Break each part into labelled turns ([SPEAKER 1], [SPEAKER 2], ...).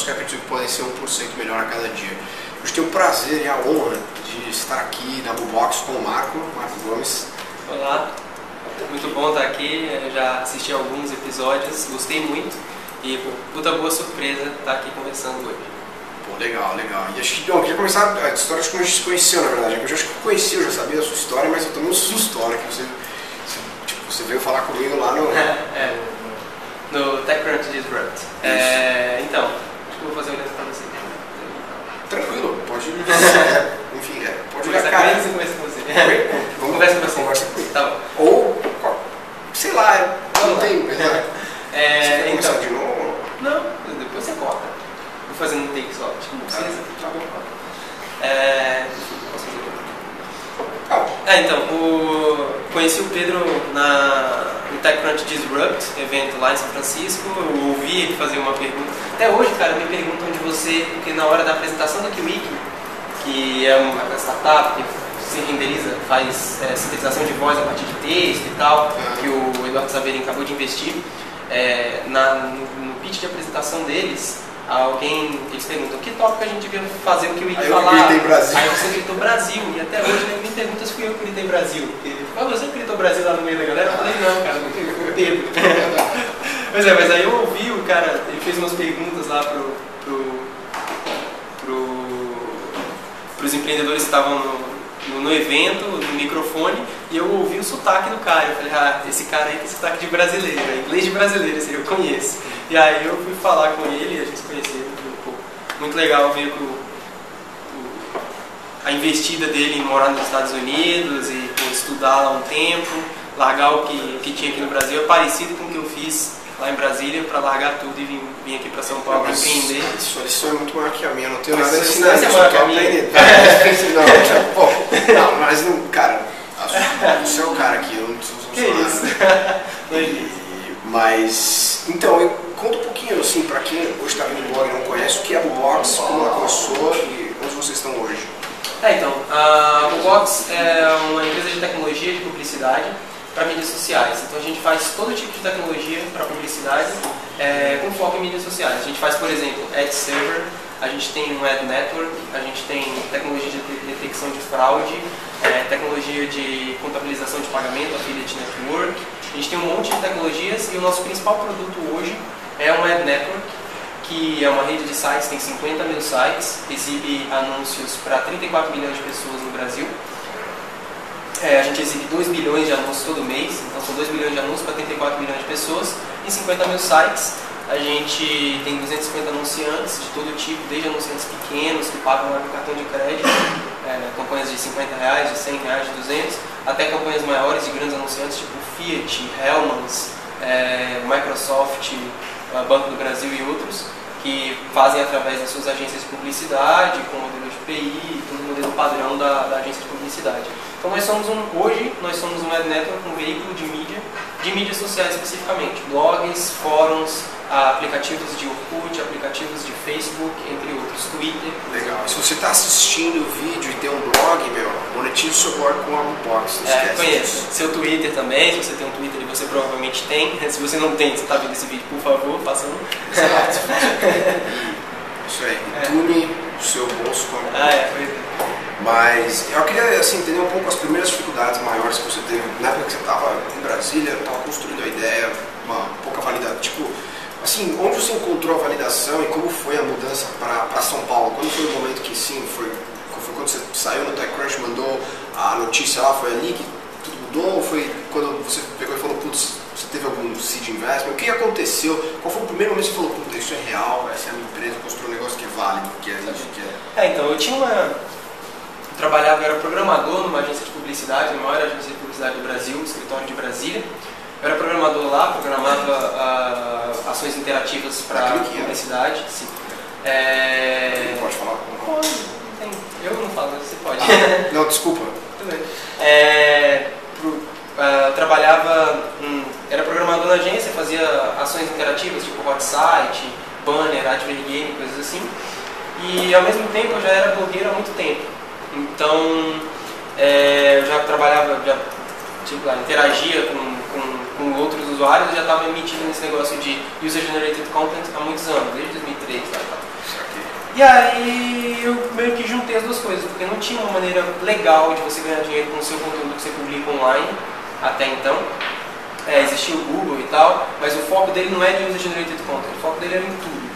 [SPEAKER 1] que acredito que podem ser 1% melhor a cada dia. Hoje tenho o prazer e a honra de estar aqui na Bubox com o Marco Gomes.
[SPEAKER 2] Olá, muito bom estar aqui, eu já assisti alguns episódios, gostei muito e puta boa surpresa estar aqui conversando hoje.
[SPEAKER 1] Pô, legal. E acho que, eu queria começar a história de como a gente se conheceu, na verdade. Eu acho que eu já sabia a sua história, mas eu tomei um susto na hora que você veio falar comigo lá no...
[SPEAKER 2] No TechCrunch Disrupt. Então, acho que eu vou fazer uma letra pra você.
[SPEAKER 1] Tranquilo, pode... Enfim, pode
[SPEAKER 2] conversar
[SPEAKER 1] olhar, cara.
[SPEAKER 2] com você com você.
[SPEAKER 1] Vamos
[SPEAKER 2] Conversa com você.
[SPEAKER 1] Conversa comigo.
[SPEAKER 2] Tá bom.
[SPEAKER 1] Ou, sei lá, não tem... Você quer começar
[SPEAKER 2] Então,
[SPEAKER 1] de novo?
[SPEAKER 2] não, depois você corta. Vou fazer um take só, acho que não precisa.
[SPEAKER 1] Tá bom.
[SPEAKER 2] Posso fazer outro?
[SPEAKER 1] Calma.
[SPEAKER 2] Então, conheci o Pedro no TechCrunch Disrupt, evento lá em São Francisco. Eu ouvi ele fazer uma pergunta. Até hoje, cara, me perguntam de você, porque na hora da apresentação da Kiwiki, que é uma startup que se renderiza, faz sintetização de voz a partir de texto e tal, que o Eduardo Saverin acabou de investir, no pitch de apresentação deles, eles perguntam que tópico a gente devia fazer o Kiwiki falar.
[SPEAKER 1] Eu gritei Brasil.
[SPEAKER 2] Aí você gritou Brasil, e até hoje me pergunta se fui eu que gritei Brasil. Você gritou Brasil lá no meio da galera? Eu falei, não, cara, foi o Pedro. Mas aí eu ouvi o cara, ele fez umas perguntas lá pros empreendedores que estavam no evento, no microfone, e eu ouvi o sotaque do cara. Eu falei, esse cara aí tem sotaque de brasileiro, inglês de brasileiro, esse aí eu conheço. E aí eu fui falar com ele, a gente se conheceu, muito legal ver a investida dele em morar nos Estados Unidos e estudar lá um tempo, largar o que tinha aqui no Brasil. É parecido com o que eu fiz lá em Brasília, para largar tudo e vir aqui para São Paulo empreender.
[SPEAKER 1] Sua lição é muito maior que a minha, não tenho nada a
[SPEAKER 2] Sua
[SPEAKER 1] ensinar.
[SPEAKER 2] lição é maior que a minha.
[SPEAKER 1] Não, mas não, cara, você é o cara aqui, eu não sou funcionário.
[SPEAKER 2] Que isso?
[SPEAKER 1] Mas, então, conta um pouquinho, assim, para quem hoje está vindo no blog e não conhece, o que é a Bubox, como ela começou e onde vocês estão hoje.
[SPEAKER 2] Então, a Bubox é uma empresa de tecnologia de publicidade para mídias sociais. Então a gente faz todo tipo de tecnologia para publicidade com foco em mídias sociais. A gente faz, por exemplo, Ad Server, a gente tem um Ad Network, a gente tem tecnologia de detecção de fraude, tecnologia de contabilização de pagamento, Affiliate Network. A gente tem um monte de tecnologias e o nosso principal produto hoje é um Ad Network, que é uma rede de sites, tem 50 mil sites, exibe anúncios para 34 milhões de pessoas no Brasil. A gente exibe 2 bilhões de anúncios todo mês, então são 2 bilhões de anúncios para 34 milhões de pessoas em 50 mil sites. A gente tem 250 anunciantes de todo tipo, desde anunciantes pequenos que pagam lá com cartão de crédito, campanhas de R$50, de R$100, de 200, até campanhas maiores de grandes anunciantes tipo Fiat, Hellmann's, Microsoft, Banco do Brasil e outros, que fazem através das suas agências de publicidade, com modelo de PI, todo o modelo padrão da agência de publicidade. Então hoje nós somos um Ad Network, um veículo de mídias sociais especificamente, blogs, fóruns, aplicativos de Orkut, aplicativos de Facebook, entre outros, Twitter.
[SPEAKER 1] Legal. E se você está assistindo o vídeo e tem um blog, monetize o seu blog com a Bubox, não esquece.
[SPEAKER 2] Conheço. Seu Twitter também, se você tem um Twitter e você provavelmente tem. Se você não tem, você está vendo esse vídeo, por favor, faça um.
[SPEAKER 1] Exato. Isso aí, tune o seu bolso com a Bubox.
[SPEAKER 2] Pois é.
[SPEAKER 1] Mas eu queria entender um pouco as primeiras dificuldades maiores que você teve na época que você estava em Brasília, estava construindo a ideia, uma pouca validação. Tipo, onde você encontrou a validação e como foi a mudança para São Paulo? Quando foi o momento que foi quando você saiu no TechCrunch, mandou a notícia lá, foi ali que tudo mudou? Ou foi quando você pegou e falou, putz, você teve algum seed investment? O que aconteceu? Qual foi o primeiro momento que você falou, putz, isso é real, essa é a minha empresa, construiu um negócio que é válido, que a gente quer?
[SPEAKER 2] Então, eu era programador numa agência de publicidade, a maior agência de publicidade do Brasil, escritório de Brasília. Eu era programador lá, programava ações interativas para publicidade. Sim.
[SPEAKER 1] Não pode falar?
[SPEAKER 2] Pode, não tem. Eu não falo, você pode.
[SPEAKER 1] Não, desculpa.
[SPEAKER 2] Tudo bem. Era programador na agência, fazia ações interativas, tipo hot site, banner, advert game, coisas assim. E ao mesmo tempo eu já era blogueiro há muito tempo. Então eu já trabalhava, interagia com outros usuários, já estava me metido nesse negócio de user-generated content há muitos anos, desde 2003. E aí eu meio que juntei as duas coisas, porque não tinha uma maneira legal de você ganhar dinheiro com o seu conteúdo que você publica online, até então. Existia o Google e tal, mas o foco dele não era em User Generated Content, o foco dele era em tudo.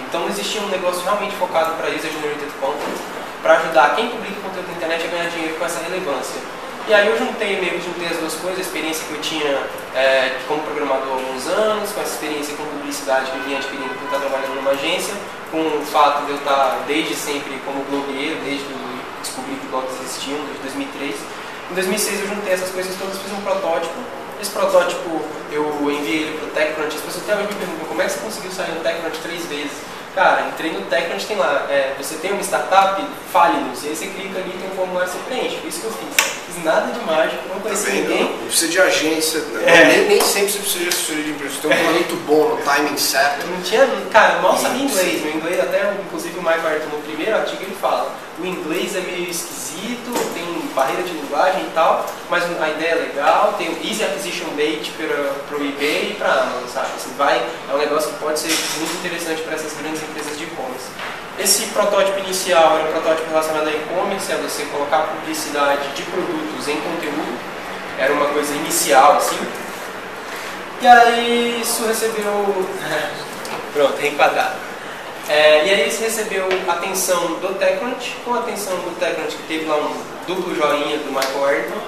[SPEAKER 2] Então não existia um negócio realmente focado para User Generated Content, para ajudar quem publica conteúdo na internet a ganhar dinheiro com essa relevância. E aí eu juntei as duas coisas, a experiência que eu tinha como programador há alguns anos, com essa experiência com publicidade que eu vinha adquirindo por estar trabalhando numa agência, com o fato de eu estar desde sempre como blogueiro, desde que eu descobri que blogs existiam, desde 2003. Em 2006 eu juntei essas coisas todas, fiz um protótipo. Esse protótipo eu enviei ele para o TechCrunch. As pessoas até hoje me perguntam como é que você conseguiu sair no TechCrunch 3 vezes. Cara, entrei no TechCrunch, tem lá, você tem uma startup, fale-nos. E aí você clica ali, tem um formulário que você preenche. Foi isso que eu fiz. Fiz nada de mágico, não conheci ninguém.
[SPEAKER 1] Não precisa de agência, nem sempre você precisa de assessoria de empresa. Você tem um produto bom, no timing certo.
[SPEAKER 2] Não tinha, cara, eu mal sabia inglês. Meu inglês, até inclusive o Mike Ayrton, no primeiro artigo, ele fala: o inglês é meio esquisito, tem barreira de linguagem e tal, mas a ideia é legal, tem o Easy Acquisition Bait para o eBay e para a Amazon, sabe? Assim, é um negócio que pode ser muito interessante para essas grandes empresas de e-commerce. Esse protótipo inicial era um protótipo relacionado a e-commerce, é você colocar publicidade de produtos em conteúdo, era uma coisa inicial assim. E aí isso recebeu... Pronto, reenquadrado. E aí isso recebeu atenção do TechCrunch, com a atenção do TechCrunch que teve lá um duplo joinha do Michael Ayrton.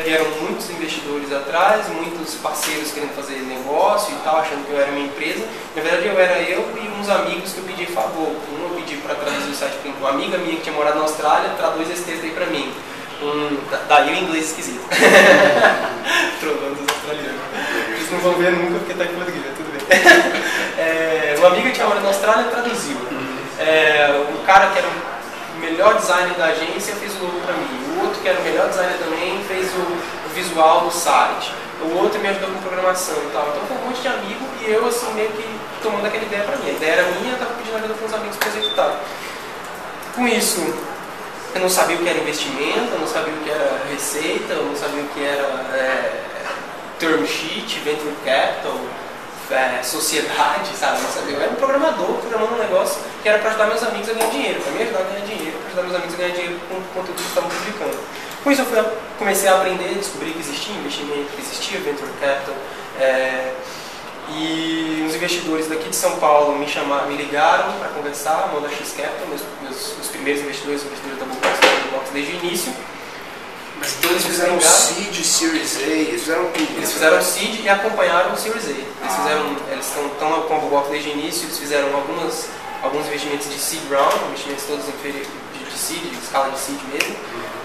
[SPEAKER 2] Vieram muitos investidores atrás, muitos parceiros querendo fazer negócio e tal, achando que eu era uma empresa. Na verdade eu era eu e uns amigos que eu pedi favor. Um eu pedi para traduzir o site para uma amiga minha que tinha morado na Austrália, traduz esse texto aí para mim. Daí o inglês esquisito. Trolando os australianos. Eles não vão ver nunca porque tá em português, tudo bem. Uma amiga que tinha morado na Austrália traduziu. O cara que era o melhor designer da agência fez o logo para mim. O outro que era o melhor designer também fez o visual do site. O outro me ajudou com programação e tal. Então foi um monte de amigo e eu assim meio que tomando aquela ideia para mim. A ideia era minha, eu estava pedindo ajuda para uns amigos para executar. Com isso, eu não sabia o que era investimento, eu não sabia o que era receita, eu não sabia o que era term sheet, venture capital, sociedade, sabe? Eu não sabia. Eu era um programador programando um negócio que era para ajudar meus amigos a ganhar dinheiro, para me ajudar a ganhar dinheiro, para ajudar meus amigos a ganhar dinheiro com o conteúdo que estavam publicando. Com isso eu comecei a aprender, descobri que existia investimento, que existia venture capital. E os investidores daqui de São Paulo me ligaram para conversar, a X Capital, meus primeiros investidores da Bullbox desde o início.
[SPEAKER 1] Mas então eles fizeram Seed, Series A, eles fizeram tudo.
[SPEAKER 2] Eles fizeram Seed e acompanharam o Series A. Eles estão com a Bullbox desde o início, eles fizeram alguns investimentos de Seed Round, investimentos todos de Seed, de escala de Seed mesmo.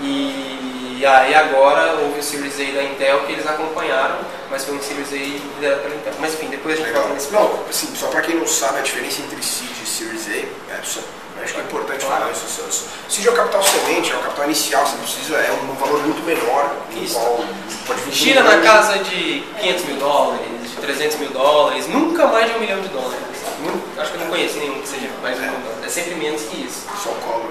[SPEAKER 2] E aí agora houve o Series A da Intel que eles acompanharam, mas foi um Series A liderado pela Intel. Mas enfim, depois a gente fala nesse ponto.
[SPEAKER 1] Não, assim, só para quem não sabe a diferença entre Seed e Series A, acho que é importante falar isso. Seed é o capital semente, é o capital inicial, você precisa, é um valor muito menor.
[SPEAKER 2] Isso. Gira na casa de $500 mil, de $300 mil, nunca mais de $1 milhão. Acho que eu não conheço nenhum que seja mais de $1 milhão. É sempre menos que isso.
[SPEAKER 1] Só cola.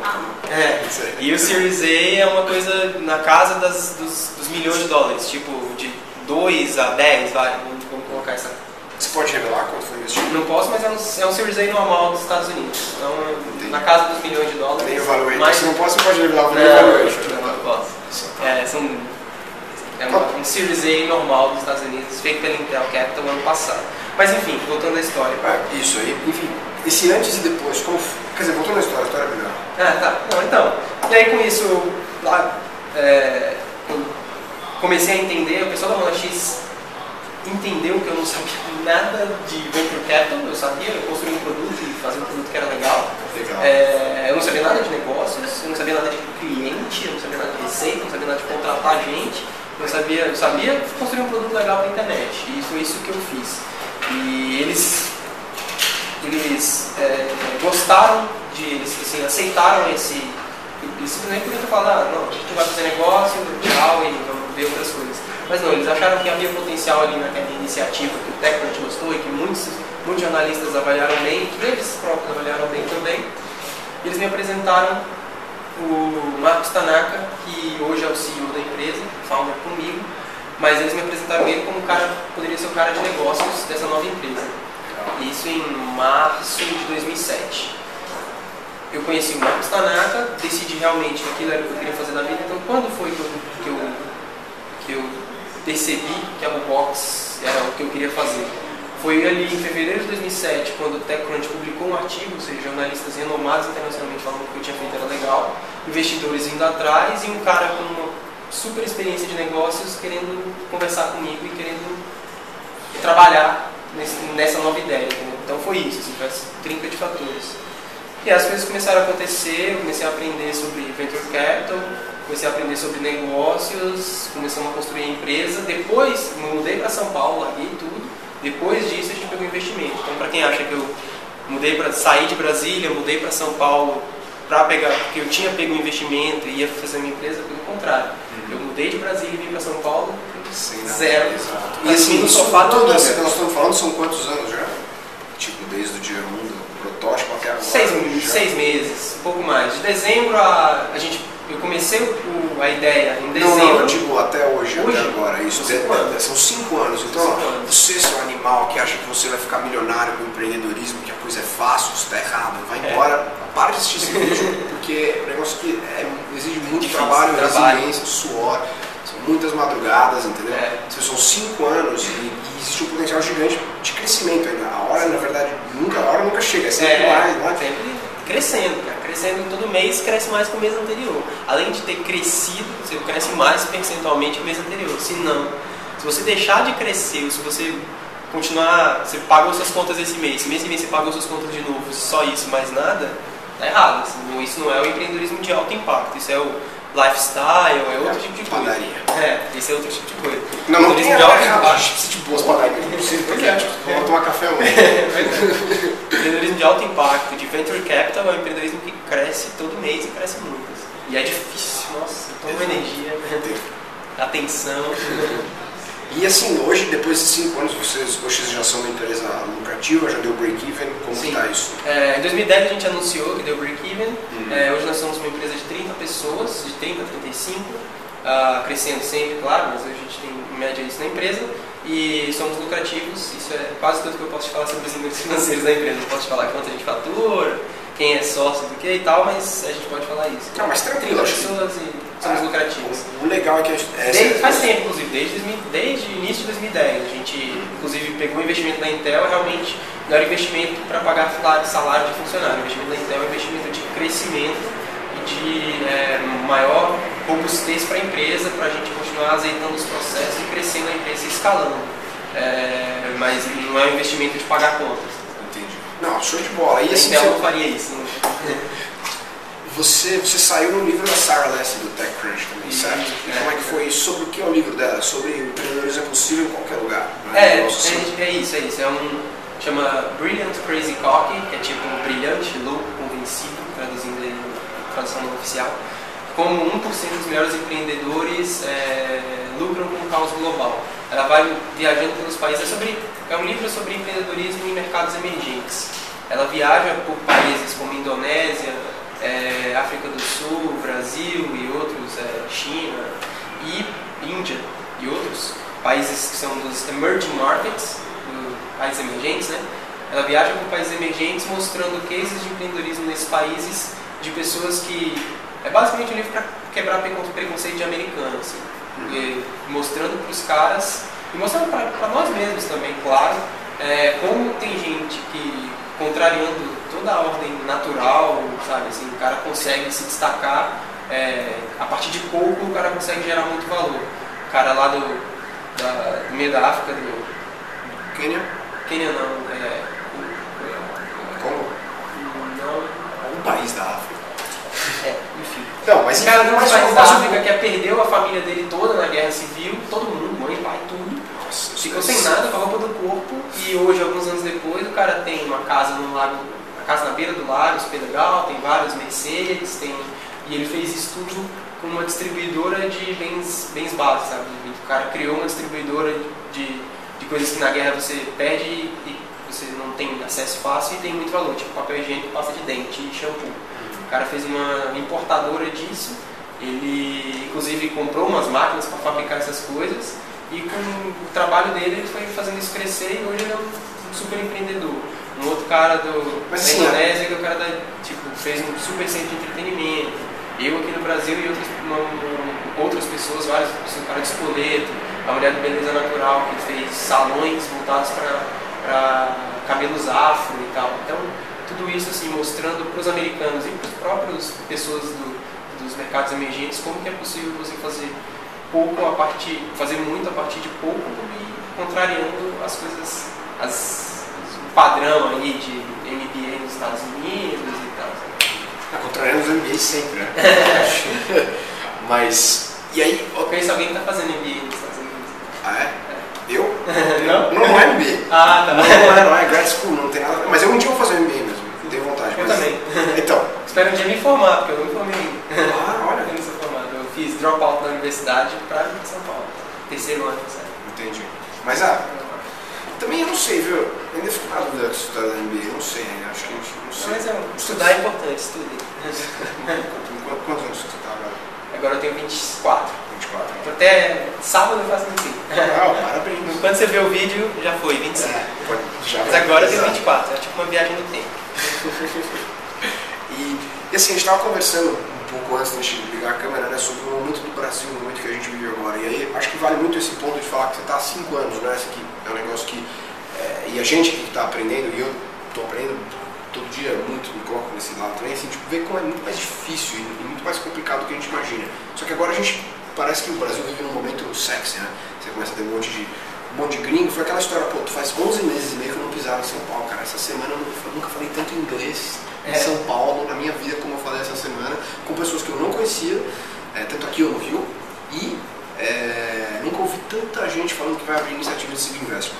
[SPEAKER 2] E o Series A é uma coisa na casa dos $milhões, tipo de 2 a 10, vamos colocar essa.
[SPEAKER 1] Você pode revelar quanto foi investido?
[SPEAKER 2] Não posso, mas é um Series A normal dos Estados Unidos. Então, na casa dos $1 milhões.
[SPEAKER 1] Nem o valor.
[SPEAKER 2] Mas
[SPEAKER 1] você não pode revelar o valor.
[SPEAKER 2] Não posso. Um Series A normal dos Estados Unidos, feito pela Intel Capital ano passado. Mas enfim, voltando à história.
[SPEAKER 1] Isso aí, enfim, esse antes e depois, quer dizer, voltando à história é melhor.
[SPEAKER 2] Tá. Não, então. E aí com isso, eu comecei a entender, o pessoal da Moda X entendeu que eu não sabia nada de venture capital, eu sabia construir um produto e fazer um produto que era legal. Eu não sabia nada de negócios, eu não sabia nada de cliente, eu não sabia nada de receita, eu não sabia nada de contratar gente. Eu sabia construir um produto legal para a internet, e foi isso que eu fiz. E eles gostaram eles assim, aceitaram eles simplesmente podiam ter falado, não, a gente vai fazer negócio, legal, e vamos ver outras coisas. Mas não, eles acharam que havia potencial ali naquela iniciativa que o TechCrunch gostou e que muitos jornalistas avaliaram bem, que eles próprios avaliaram bem também. E eles me apresentaram o Marcos Tanaka, que hoje é o CEO da empresa, founder comigo, mas eles me apresentaram ele como poderia ser o cara de negócios dessa nova empresa. Isso em março de 2007. Eu conheci o Marcos Tanaka, decidi realmente que aquilo era o que eu queria fazer na vida. Então, quando foi que eu percebi que a Bubox era o que eu queria fazer? Foi ali em fevereiro de 2007, quando o TechCrunch publicou um artigo, ou seja, jornalistas renomados internacionalmente falando que o que eu tinha feito era legal, investidores indo atrás e um cara com uma super experiência de negócios querendo conversar comigo e querendo trabalhar nessa nova ideia. Entendeu? Então foi isso, assim, foi essa trinca de fatores. E as coisas começaram a acontecer, eu comecei a aprender sobre Venture Capital, comecei a aprender sobre negócios, começamos a construir a empresa. Depois, eu mudei para São Paulo, larguei tudo. Depois disso, a gente pegou investimento. Então, para quem acha que eu saí de Brasília, mudei para São Paulo para pegar, porque eu tinha pego um investimento e ia fazer uma empresa, pelo contrário. Eu mudei de Brasília e vim para São Paulo, zero.
[SPEAKER 1] Exato. E assim,
[SPEAKER 2] no sofá
[SPEAKER 1] tudo isso que nós estamos falando são quantos anos já? Tipo, desde o dia 1 do protótipo até agora?
[SPEAKER 2] 6 meses, um pouco mais. De dezembro eu comecei a ideia em dezembro.
[SPEAKER 1] Não, eu digo até hoje, até agora. Isso, são 5 anos. Então, 5 anos. Você, seu animal, que acha que você vai ficar milionário com o empreendedorismo, que a coisa é fácil, isso está errado, vai embora, para de assistir esse vídeo, porque é um negócio que exige muito
[SPEAKER 2] difícil,
[SPEAKER 1] trabalho, resiliência, suor, são muitas madrugadas, entendeu? São 5 anos e existe um potencial gigante de crescimento ainda. A hora, na verdade, nunca chega, é sempre mais, não é?
[SPEAKER 2] Sempre crescendo, cara. Crescendo todo mês, cresce mais que o mês anterior. Além de ter crescido, você cresce mais percentualmente que o mês anterior. Se não, se você deixar de crescer, ou se você continuar, você pagou suas contas esse mês você pagou suas contas de novo, só isso, mais nada, tá errado. Assim, isso não é o empreendedorismo de alto impacto, isso é o lifestyle, é outro tipo de coisa. Esse é outro tipo de coisa.
[SPEAKER 1] Não tem de alto impacto. A gente precisa de boas padarias, não precisa, vamos tomar café amanhã.
[SPEAKER 2] Empreendedorismo de alto impacto, de venture capital, é um empreendedorismo que cresce todo mês e cresce muito. E é difícil, nossa, toma energia, atenção.
[SPEAKER 1] E assim, hoje, depois de 5 anos, vocês já são uma empresa lucrativa, já deu break-even, como está isso?
[SPEAKER 2] Em 2010 a gente anunciou que deu break-even, hoje nós somos uma empresa de 30 pessoas, de 30 a 35, crescendo sempre, claro, mas hoje a gente tem em média isso na empresa, e somos lucrativos, isso é quase tudo que eu posso te falar sobre os números financeiros da empresa, eu posso te falar quanto a gente fatura, quem é sócio do que e tal, mas a gente pode falar isso.
[SPEAKER 1] Não, mas tranquilo,
[SPEAKER 2] 30 pessoas e somos lucrativos.
[SPEAKER 1] O legal é que
[SPEAKER 2] faz tempo, inclusive, desde o início de 2010. A gente, inclusive, pegou o investimento da Intel, realmente não era investimento para pagar salário de funcionário. O investimento da Intel é um investimento de crescimento e de maior robustez para a empresa, para a gente continuar azeitando os processos e crescendo a empresa e escalando. Mas não é um investimento de pagar contas.
[SPEAKER 1] Entendi. Não, show de bola. E assim,
[SPEAKER 2] Intel não faria isso.
[SPEAKER 1] Você saiu no livro da Sarah Lessig do TechCrunch também, certo? E como é que foi isso? Sobre o que é o livro dela? Sobre o empreendedorismo é possível em qualquer lugar.
[SPEAKER 2] É isso. Chama Brilliant Crazy Cocky, que é tipo brilhante, louco, convencido, traduzindo aí na tradução não oficial. Como 1% dos melhores empreendedores lucram com causa global. Ela vai viajando pelos países. É um livro sobre empreendedorismo em mercados emergentes. Ela viaja por países como Indonésia, África do Sul, Brasil e outros, China e Índia e outros países que são dos emerging markets, países emergentes, né? Ela viaja por países emergentes mostrando cases de empreendedorismo nesses países de pessoas que... É basicamente um livro para quebrar preconceito de americano, assim, mostrando para os caras e mostrando para nós mesmos também, claro, como tem gente que, contrariando toda a ordem natural, sabe, assim, o cara consegue se destacar, a partir de pouco o cara consegue gerar muito valor. O cara lá do meio da África, do
[SPEAKER 1] Quênia?
[SPEAKER 2] Quênia não,
[SPEAKER 1] Congo?
[SPEAKER 2] Não.
[SPEAKER 1] Algum país da África.
[SPEAKER 2] Enfim.
[SPEAKER 1] Não, mas
[SPEAKER 2] esse cara de um país da África que perdeu a família dele toda na guerra civil, todo mundo, mãe, pai, tudo.
[SPEAKER 1] Nossa,
[SPEAKER 2] ficou sem nada, com a roupa do corpo, e hoje, alguns anos depois, o cara tem uma casa no lago, uma casa na beira do lago, super legal, tem vários Mercedes, e ele fez isso tudo com uma distribuidora de bens básicos, sabe? O cara criou uma distribuidora de coisas que na guerra você perde e você não tem acesso fácil e tem muito valor, tipo papel higiênico, pasta de dente e shampoo. O cara fez uma importadora disso, ele inclusive comprou umas máquinas para fabricar essas coisas e com o trabalho dele ele foi fazendo isso crescer e hoje ele é um super empreendedor. Um outro cara da Indonésia, que é o cara fez um super centro de entretenimento. Eu aqui no Brasil e outras pessoas, várias pessoas, o cara de Spoleto, a mulher do Beleza Natural, que fez salões voltados para cabelos afro e tal. Então, tudo isso assim, mostrando para os americanos e para as próprias pessoas dos mercados emergentes como que é possível você fazer fazer muito a partir de pouco e contrariando as coisas, o padrão aí de MBA nos Estados Unidos e tal.
[SPEAKER 1] Contrariando os MBAs sempre, né? Mas, e aí...
[SPEAKER 2] Eu conheço alguém que está fazendo MBA nos Estados Unidos.
[SPEAKER 1] Ah, é? Eu?
[SPEAKER 2] Não?
[SPEAKER 1] Não é MBA.
[SPEAKER 2] Ah, tá.
[SPEAKER 1] Não é grad school, não tem nada a ver. Mas eu um dia vou fazer um MBA mesmo, tenho vontade.
[SPEAKER 2] Eu também.
[SPEAKER 1] Então.
[SPEAKER 2] Espero um dia me formar, porque eu não me formei ainda.
[SPEAKER 1] Ah, olha.
[SPEAKER 2] Eu não sou formado. Eu fiz dropout na universidade para vir de São Paulo. Terceiro ano, sabe?
[SPEAKER 1] Entendi. Mas, também eu não sei, viu? Eu ainda fico na dúvida de estudar na MBA, eu não sei ainda, acho que não sei.
[SPEAKER 2] Mas estudar é importante, estude.
[SPEAKER 1] Quantos anos você está agora?
[SPEAKER 2] Agora eu tenho 24.
[SPEAKER 1] 24.
[SPEAKER 2] Então, até sábado eu faço 25.
[SPEAKER 1] Parabéns.
[SPEAKER 2] Quando você vê o vídeo, já foi, 25. Mas agora eu tenho 24, é tipo uma viagem no tempo.
[SPEAKER 1] E assim, a gente estava conversando um pouco antes de ligar a câmera, né, sobre o momento do Brasil, o momento que a gente vive agora. E aí acho que vale muito esse ponto de falar que você está há 5 anos, né? Esse aqui é um negócio que... e a gente que está aprendendo, e eu estou aprendendo todo dia muito, me coloco nesse lado também, assim, tipo, ver como é muito mais difícil e muito mais complicado do que a gente imagina. Só que agora a gente parece que o Brasil vive num momento sexy, né? Você começa a ter um monte de gringo. Foi aquela história, pô, tu faz 11 meses e meio que eu não pisava em São Paulo, cara. Essa semana eu nunca falei tanto inglês em São Paulo, na minha vida, como eu falei essa semana, com pessoas que eu não conhecia, tanto aqui ou no Rio, e nunca ouvi tanta gente falando que vai abrir iniciativa de Seed Investment.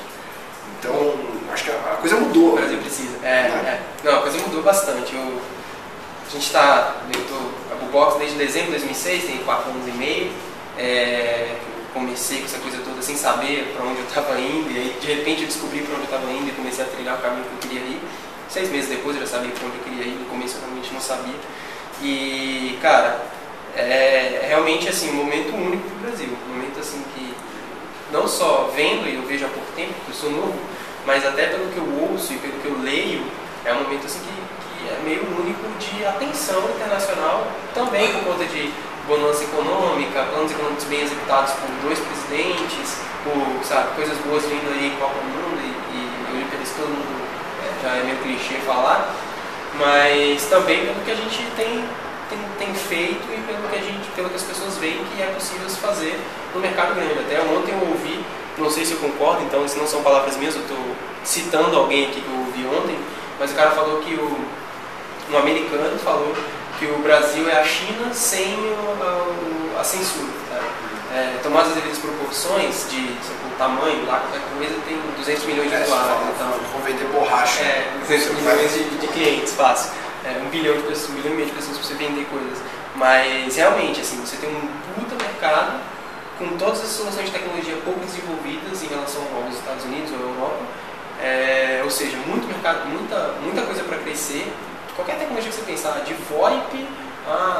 [SPEAKER 1] Então, acho que a coisa mudou.
[SPEAKER 2] O Brasil precisa. Não, a coisa mudou bastante. A gente está... A Bubox desde dezembro de 2006, tem 4 anos e meio. Comecei com essa coisa toda sem saber para onde eu estava indo, e aí de repente eu descobri para onde eu estava indo e comecei a trilhar o caminho que eu queria ir. 6 meses depois eu já sabia para onde eu queria ir, no começo eu realmente não sabia. E, cara, é realmente assim, um momento único para o Brasil. Um momento assim que, não só vendo, e eu vejo há pouco tempo, porque eu sou novo, mas até pelo que eu ouço e pelo que eu leio, é um momento assim que é meio único de atenção internacional, também por conta de bonança econômica, planos econômicos bem executados por 2 presidentes, por, sabe, coisas boas vindo aí em Copa do Mundo, e Olimpíadas todo mundo já é meio clichê falar, mas também pelo que a gente tem feito e pelo que as pessoas veem que é possível se fazer no mercado grande. Até ontem eu ouvi, não sei se eu concordo, então isso não são palavras minhas, eu estou citando alguém aqui que eu ouvi ontem, mas o cara falou que um americano falou que o Brasil é a China sem a censura. Tá? Tomadas as devidas proporções de tamanho, lá qualquer coisa tem 200 milhões de usuários. Então,
[SPEAKER 1] vão vender borracha.
[SPEAKER 2] 200 milhões de clientes, fácil. 1 bilhão de pessoas, 1 bilhão e meio de pessoas para você vender coisas. Mas realmente, assim, você tem um puta mercado com todas as soluções de tecnologia pouco desenvolvidas em relação aos Estados Unidos ou à Europa. Ou seja, muito mercado, muita coisa para crescer. Qualquer tecnologia que você pensar, de VoIP,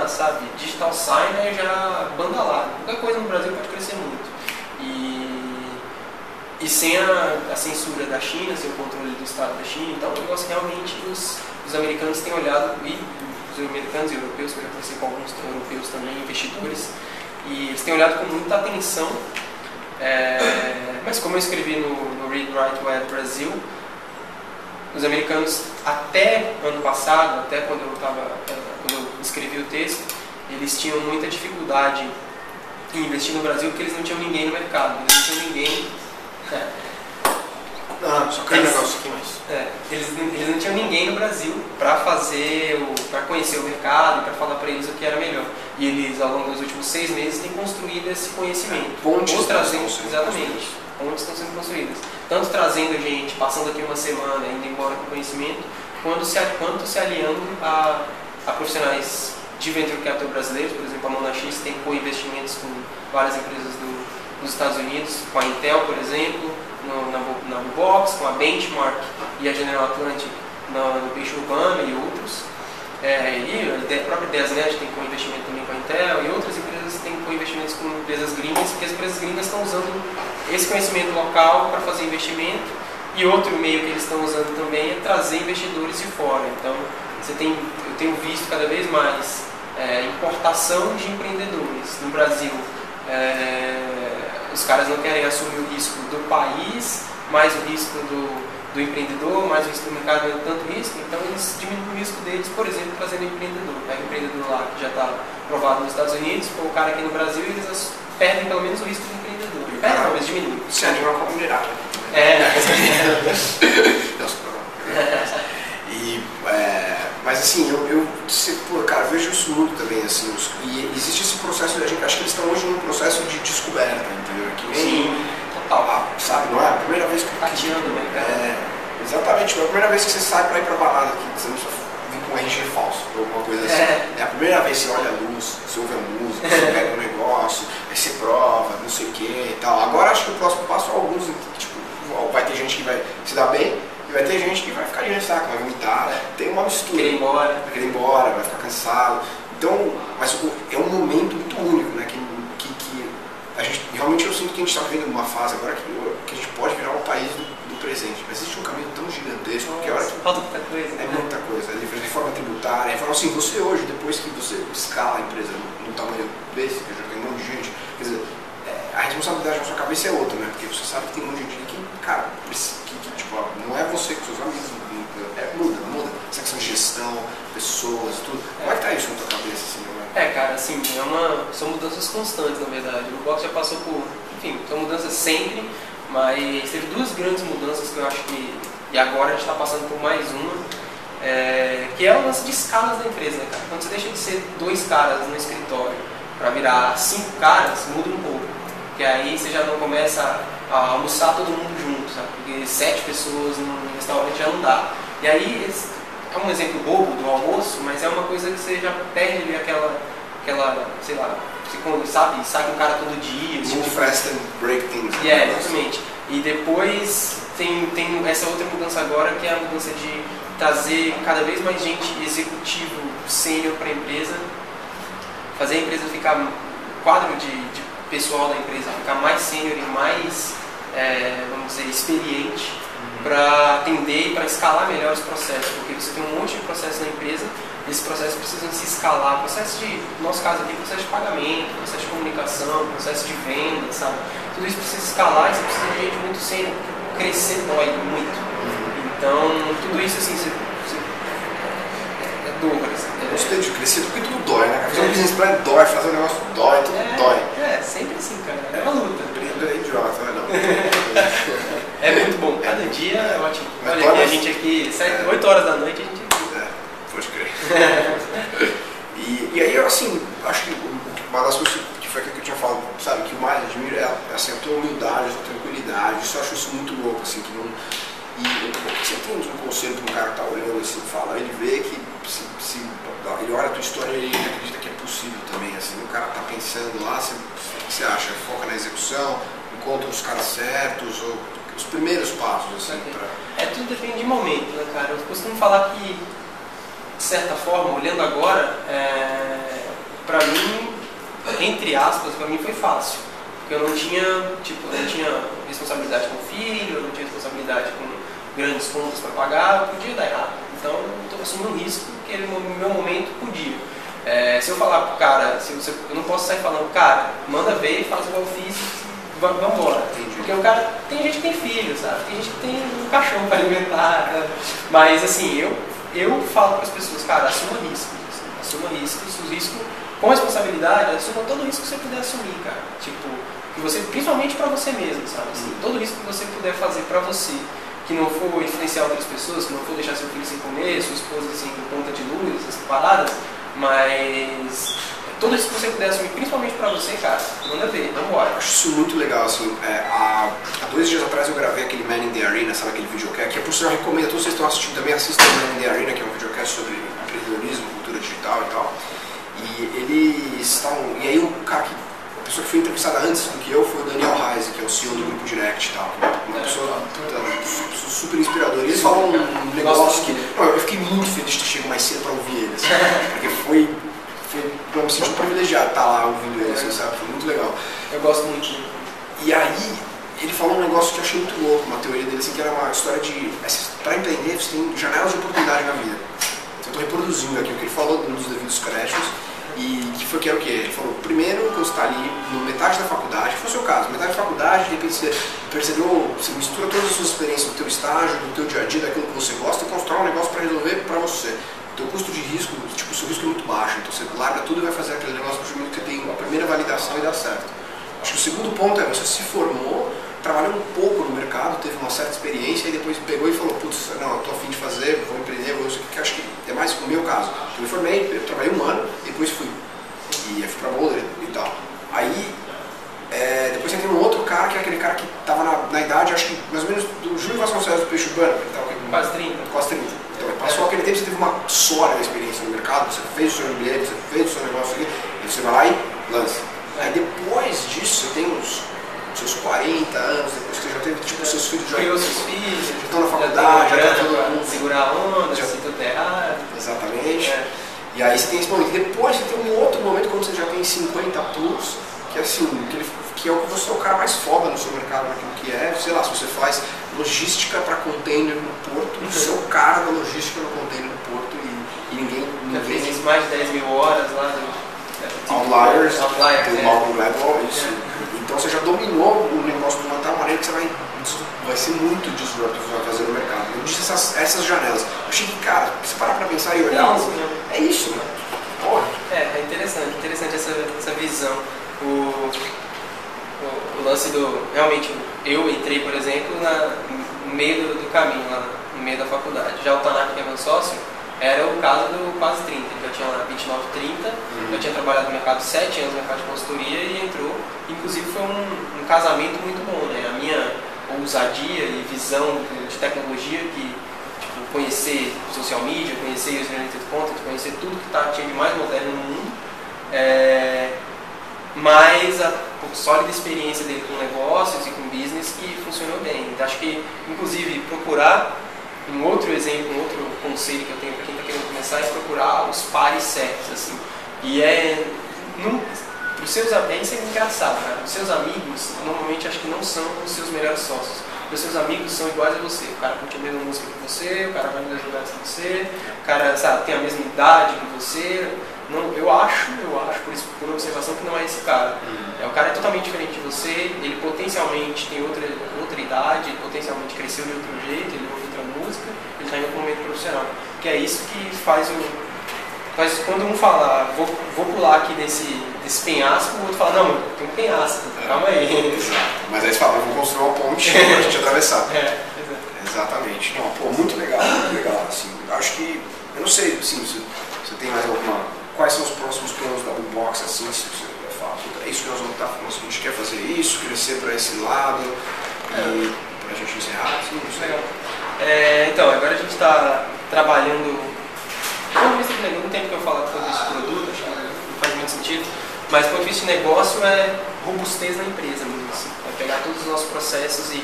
[SPEAKER 2] sabe, digital signer, já banda lá. Qualquer coisa no Brasil pode crescer muito. E sem a censura da China, sem o controle do Estado da China, então o negócio realmente os americanos têm olhado, e os americanos e europeus, que eu já conversei com alguns europeus também, investidores, e eles têm olhado com muita atenção. Mas como eu escrevi no Read Write Web Brasil, os americanos até ano passado, até quando eu escrevi o texto, eles tinham muita dificuldade em investir no Brasil porque eles não tinham ninguém no mercado, eles não tinham ninguém.
[SPEAKER 1] Só quero um negócio aqui mais.
[SPEAKER 2] Eles não tinham ninguém no Brasil para conhecer o mercado e para falar para eles o que era melhor. E eles, ao longo dos últimos 6 meses, têm construído esse conhecimento. Pontes estão sendo construídas. Tanto trazendo gente, passando aqui uma semana, indo embora com conhecimento, quanto se aliando a profissionais de venture capital brasileiros. Por exemplo, a Monax tem co-investimentos com várias empresas dos Estados Unidos, com a Intel, por exemplo, na Bubox, com a Benchmark e a General Atlantic no Peixe Urbano e outros. E a própria Desnet tem co-investimento também com a Intel, e outras empresas têm com investimentos com empresas gringas, porque as empresas gringas estão usando esse conhecimento local para fazer investimento, e outro meio que eles estão usando também é trazer investidores de fora. Então, eu tenho visto cada vez mais importação de empreendedores. No Brasil, os caras não querem assumir o risco do país, mais o risco do empreendedor, mais o risco do mercado, não tanto risco, então eles diminuem o risco deles, por exemplo, trazendo empreendedor. Pega o empreendedor lá que já está aprovado nos Estados Unidos, põe o cara aqui no Brasil e eles perdem pelo menos o risco do empreendedor. Perdem, não, eles diminuem.
[SPEAKER 1] Se anima a minerar. Mas assim, cara, eu vejo isso muito também, assim, e existe esse processo, a gente acha que eles estão hoje num processo de descoberta, entendeu? Que
[SPEAKER 2] sim, total.
[SPEAKER 1] Sabe, não é a primeira vez que
[SPEAKER 2] tateando, né?
[SPEAKER 1] Exatamente, não é a primeira vez que você sai pra ir pra balada aqui, você não precisa vir com um RG falso ou alguma coisa assim. É a primeira vez que você olha a luz, você ouve a música, você pega um negócio, aí você prova, não sei o que e tal. Agora acho que o próximo passo é alguns, tipo, vai ter gente que vai se dar bem, e vai ter gente que vai ficar de ressaca, vai vomitar, tem uma mistura.
[SPEAKER 2] Vai
[SPEAKER 1] querer ir embora, vai ficar cansado. Então, mas é um momento muito único, né? Que a gente, realmente eu sinto que a gente está vivendo uma fase agora que a gente pode virar um país do presente. Mas existe um caminho tão gigantesco, porque a hora que
[SPEAKER 2] falta muita coisa.
[SPEAKER 1] É muita coisa. Reforma tributária, reforma assim, você hoje, depois que você escala a empresa no tamanho desse, que já tem um monte de gente, quer dizer, a responsabilidade na sua cabeça é outra, né? Porque você sabe que tem um monte de gente que, cara, tipo, não é você com seus amigos, muda. Essa questão de gestão, pessoas, tudo. Como é que tá isso na tua cabeça, assim, né?
[SPEAKER 2] Cara, assim, são mudanças constantes, na verdade. O box já passou por, enfim, são mudanças sempre, mas teve duas grandes mudanças que eu acho que, e agora a gente está passando por mais uma, que é o lance de escalas da empresa, né, cara? Quando você deixa de ser 2 caras no escritório para virar 5 caras, muda um pouco. Porque aí você já não começa a almoçar todo mundo junto, sabe? Porque 7 pessoas num restaurante já não dá. E aí, é um exemplo bobo do almoço, mas é uma coisa que você já perde aquela sei lá, você sabe com o cara todo dia.
[SPEAKER 1] Move fast and break things.
[SPEAKER 2] Exatamente. E depois tem essa outra mudança agora, que é a mudança de trazer cada vez mais gente executivo sênior para a empresa, fazer a empresa ficar, o quadro de pessoal da empresa ficar mais sênior e mais, vamos dizer, experiente, para atender e para escalar melhor os processos, porque você tem um monte de processos na empresa, e esses processos precisam se escalar, processo no nosso caso aqui, processo de pagamento, processo de comunicação, processo de venda, sabe? Tudo isso precisa escalar e você precisa de gente muito sênior, porque crescer dói muito. Então, tudo isso assim, é dor.
[SPEAKER 1] Eu gostei de crescer porque tudo dói, né? Fazer um business plan dói, fazer um negócio dói, tudo dói.
[SPEAKER 2] Sempre assim, cara. É uma luta.
[SPEAKER 1] É idiota, não é não.
[SPEAKER 2] É muito bom. Cada dia é ótimo. Olha aqui, a gente aqui, 8 horas da noite, a gente aqui.
[SPEAKER 1] Pode crer. E aí, assim, acho que uma das coisas que foi aquilo que eu tinha falado, sabe, que o mais admiro é assim, a tua humildade, a tua tranquilidade. Isso eu acho isso muito louco, assim, que não... E você tem um conselho para um cara que tá olhando assim, fala, ele vê que se ele olha a tua história e ele acredita que é possível também, assim, o cara tá pensando lá, você acha, foca na execução, encontra os caras certos, ou os primeiros passos, assim,
[SPEAKER 2] tudo depende de momento, né, cara? Eu costumo falar que, de certa forma, olhando agora, pra mim, entre aspas, pra mim foi fácil. Porque eu não tinha responsabilidade com o filho, eu não tinha responsabilidade com grandes contas para pagar, eu podia dar errado. Então eu estou assumindo um risco que no meu momento podia. Se eu falar pro cara, eu não posso sair falando, cara, manda ver, faz igual eu fiz, vamos embora. Porque o cara, tem gente que tem filho, sabe? Tem gente que tem um cachorro para alimentar, né? Mas assim, eu falo para as pessoas, cara, assuma riscos, assuma riscos, o risco com responsabilidade, assuma todo o risco que você puder assumir, cara. Tipo, que você, principalmente para você mesmo, sabe? Assim, todo risco que você puder fazer para você, que não for influenciar outras pessoas, que não for deixar seu filho sem comer, sua esposa sem ponta de luz, essas paradas, mas todo isso que você puder assumir, principalmente pra você, cara, manda ver, vamos embora.
[SPEAKER 1] Acho isso muito legal, assim, há 2 dias atrás eu gravei aquele Man in the Arena, sabe aquele videocast, que é por sinal eu recomendo, todos vocês estão assistindo também, assistam o Man in the Arena, que é um videocast sobre empreendedorismo, cultura digital e tal, e aí a pessoa que foi entrevistada antes do que eu foi o Daniel Reise, que é o CEO do Grupo Direct e tal, uma pessoa super inspiradora. E eles falam um negócio que... eu fiquei muito feliz de ter chegado mais cedo para ouvir eles, porque foi eu me senti privilegiado estar lá ouvindo ele, assim, sabe? Foi muito legal.
[SPEAKER 2] Eu gosto muito.
[SPEAKER 1] E aí, ele falou um negócio que eu achei muito louco, uma teoria dele, assim, que era uma história de... Para empreender, você tem janelas de oportunidade na vida. Então, eu estou reproduzindo aqui o que ele falou nos devidos créditos. E que era o quê? Ele falou, primeiro, quando você está ali, no metade da faculdade, que foi o seu caso, metade da faculdade, de repente você percebeu, você mistura todas as suas experiências do teu estágio, do teu dia a dia, daquilo que você gosta e constrói um negócio para resolver para você. O teu custo de risco, tipo, o seu risco é muito baixo, então você larga tudo e vai fazer aquele negócio que tem a primeira validação e dá certo. Acho que o segundo ponto é, você se formou, trabalhou um pouco no mercado, teve uma certa experiência e depois pegou e falou, putz, não, eu tô a fim de fazer, vou empreender, vou isso que acho que é mais o meu caso. Eu me formei, eu trabalhei um ano, depois fui. E fui pra Boulder e tal. Aí, depois você tem um outro cara, que é aquele cara que tava na idade, acho que mais ou menos do Júlio Vasconcelos do Peixe Urbano, que tava
[SPEAKER 2] quase 30.
[SPEAKER 1] Quase 30. Então, passou aquele tempo, você teve uma sólida experiência no mercado, você fez o seu MBA, você fez o seu negócio aqui, e você vai lá e lança. Aí depois disso, você tem os seus 40 anos, depois que você já teve, tipo, seus filhos já estão na faculdade, já tá todo mundo
[SPEAKER 2] segurar a onda, já se tudo errado.
[SPEAKER 1] Exatamente. E aí você tem esse momento. Depois você tem um outro momento quando você já tem 50 plus, que é assim, que é o que você é o cara mais foda no seu mercado, naquilo que é, sei lá, se você faz logística para container no porto, você é o cara da logística no container no porto e ninguém
[SPEAKER 2] fez isso mais de 10 mil horas lá do
[SPEAKER 1] Outliers, do Malcolm Gladwell, isso. Então você já dominou o negócio de uma tal maneira que você vai ser muito disruptivo que você vai fazer no mercado. Eu disse essas janelas. Eu achei que, cara, se parar pra pensar e olhar, é isso, né? Porra.
[SPEAKER 2] É interessante essa visão. O lance do... Realmente, eu entrei, por exemplo, no meio do caminho, lá no meio da faculdade. Já o Tanaka, que é meu sócio, era o caso do quase 30. Ele já tinha lá 29, 30, já tinha trabalhado no mercado 7 anos no mercado de consultoria e entrou. Inclusive foi um casamento muito bom, né? A minha ousadia e visão de tecnologia, que tipo, conhecer social media, conhecer user-oriented content, conhecer tudo que tinha de mais moderno no mundo, mas a sólida experiência dele com negócios e com business que funcionou bem. Então, acho que, inclusive, procurar um outro exemplo, um outro conselho que eu tenho para quem está querendo começar é procurar os pares certos, assim. E isso é engraçado, cara. Os seus amigos, normalmente, acho que não são os seus melhores sócios. Os seus amigos são iguais a você. O cara curte a mesma música que você, o cara vai nos mesmos lugares que você, o cara, sabe, tem a mesma idade que você. Não, eu acho, por observação, que não é esse cara. O cara é totalmente diferente de você, ele potencialmente tem outra idade, ele potencialmente cresceu de outro jeito, ele ouve outra música, ele está indo para o momento profissional. Que é isso que faz quando um fala, vou pular aqui desse penhasco, o outro fala, não, tem um penhasco, calma aí.
[SPEAKER 1] Exato. Mas aí você fala, vou construir uma ponte para a gente atravessar. Exatamente. Não, pô, muito legal, assim. Acho que, eu não sei, assim, se você tem mais quais são os próximos planos da Boombox, assim, se você fala, é isso que nós vamos estar falando, a gente quer fazer isso, crescer para esse lado, e para a gente encerrar, assim, não sei.
[SPEAKER 2] Então, agora a gente está trabalhando. No tempo que eu falo todo esse produto, acho que não faz muito sentido, mas do ponto de vista de negócio é robustez na empresa mesmo. Assim. É pegar todos os nossos processos e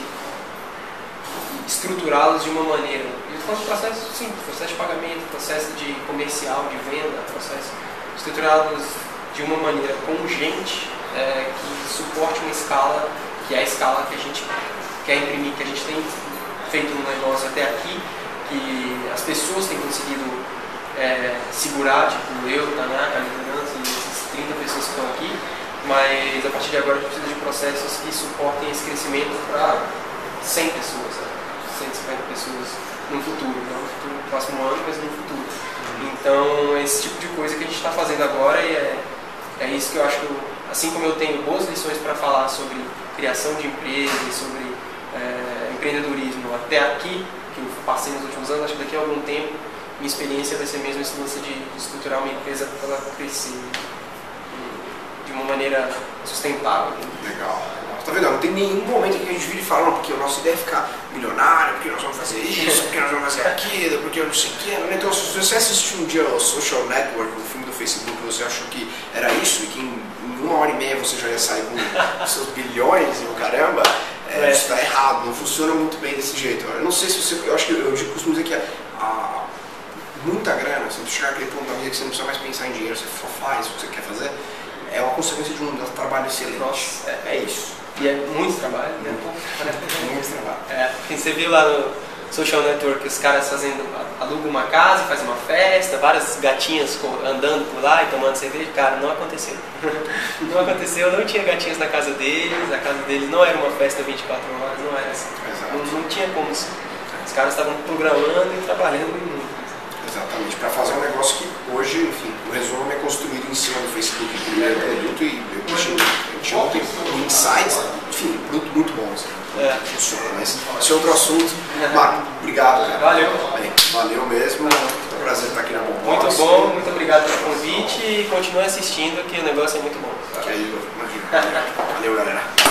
[SPEAKER 2] estruturá-los de uma maneira. E os processos simples, processo de pagamento, processo de comercial, de venda, processo estruturá-los de uma maneira congente que suporte uma escala que é a escala que a gente quer imprimir, que a gente tem feito no negócio até aqui, que as pessoas têm conseguido segurar, tipo eu, Tanaka, a liderança e essas 30 pessoas que estão aqui, mas a partir de agora a gente precisa de processos que suportem esse crescimento para 100 pessoas, 150 pessoas no futuro, não no próximo ano, mas no futuro. Então, esse tipo de coisa que a gente está fazendo agora e é isso que eu acho que, assim como eu tenho boas lições para falar sobre criação de empresas, sobre empreendedorismo até aqui, que eu passei nos últimos anos, acho que daqui a algum tempo minha experiência vai ser mesmo esse lance de estruturar uma empresa para ela crescer de uma maneira sustentável.
[SPEAKER 1] Legal. Tá vendo? Não tem nenhum momento em que a gente vira e fala, não, porque a nossa ideia é ficar milionário, porque nós vamos fazer isso, porque nós vamos fazer aquilo, porque eu não sei o que. Então, se você assistiu um dia o Social Network, o filme do Facebook, você achou que era isso e que em 1h30 você já ia sair com seus bilhões e o caramba, isso está errado, não funciona muito bem desse jeito. Eu não sei se você. Eu acho que eu costumo dizer que muita grana, você chegar naquele ponto da vida que você não precisa mais pensar em dinheiro, você só faz o que você quer fazer, é uma consequência de um trabalho excelente.
[SPEAKER 2] Nossa,
[SPEAKER 1] é isso.
[SPEAKER 2] E é muito trabalho, né?
[SPEAKER 1] Muito trabalho.
[SPEAKER 2] Você viu lá no Social Network os caras alugam uma casa, fazem uma festa, várias gatinhas andando por lá e tomando cerveja. Cara, não aconteceu. Não aconteceu, não tinha gatinhas na casa deles, a casa deles não era uma festa 24 horas, não era assim. Não tinha como isso. Os caras estavam programando e trabalhando muito.
[SPEAKER 1] Exatamente, para fazer um negócio que hoje, enfim, o resumo é construído em cima do Facebook, o primeiro produto, e eu tinha ontem insights, enfim, produto muito bom, assim, funciona, mas esse é outro assunto. Marco, obrigado, cara.
[SPEAKER 2] Valeu.
[SPEAKER 1] Valeu mesmo, é um prazer estar aqui na Bombox.
[SPEAKER 2] Muito bom, muito obrigado pelo convite e continue assistindo que o negócio é muito bom.
[SPEAKER 1] Que aí, imagina. Valeu, galera.